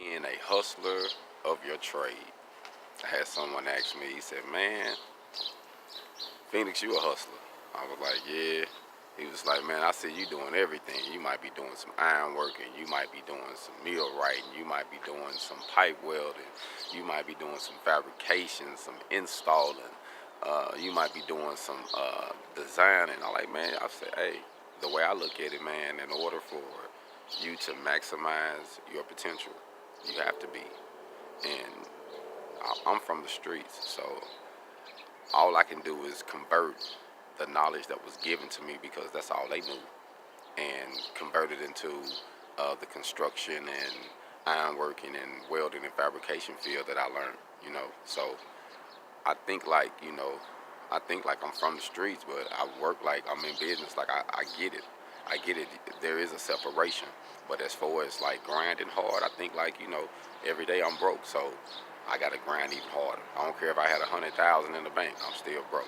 Being a hustler of your trade. I had someone ask me, he said, man, Phoenix, you a hustler. I was like, yeah. He was like, man, I see you doing everything. You might be doing some iron working. You might be doing some millwrighting. You might be doing some pipe welding. You might be doing some fabrication, some installing. You might be doing some designing. I'm like, man, I said, hey, the way I look at it, man, in order for you to maximize your potential, you have to be. And I'm from the streets, so all I can do is convert the knowledge that was given to me because that's all they knew, and convert it into the construction and ironworking and welding and fabrication field that I learned. So I think like I think like I'm from the streets, but I work like I'm in business. Like I get it. I get it. There is a separation, but as far as like grinding hard, I think like every day I'm broke, so I gotta grind even harder. I don't care if I had 100,000 in the bank, I'm still broke.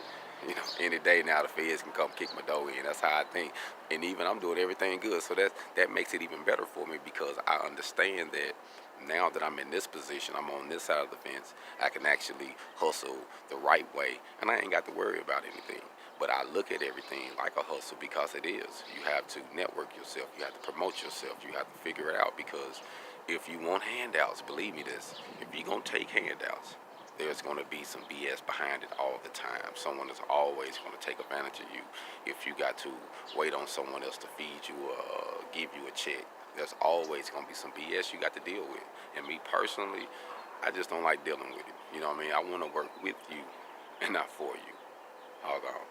Any day now the feds can come kick my door in. That's how I think, and even I'm doing everything good, so that makes it even better for me because I understand that now that I'm in this position, I'm on this side of the fence. I can actually hustle the right way, and I ain't got to worry about anything. But I look at everything like a hustle because it is. You have to network yourself. You have to promote yourself. You have to figure it out because if you want handouts, believe me this, if you're going to take handouts, there's going to be some BS behind it all the time. Someone is always going to take advantage of you. If you got to wait on someone else to feed you or give you a check, there's always going to be some BS you got to deal with. And me personally, I just don't like dealing with it. You know what I mean? I want to work with you and not for you. All gone.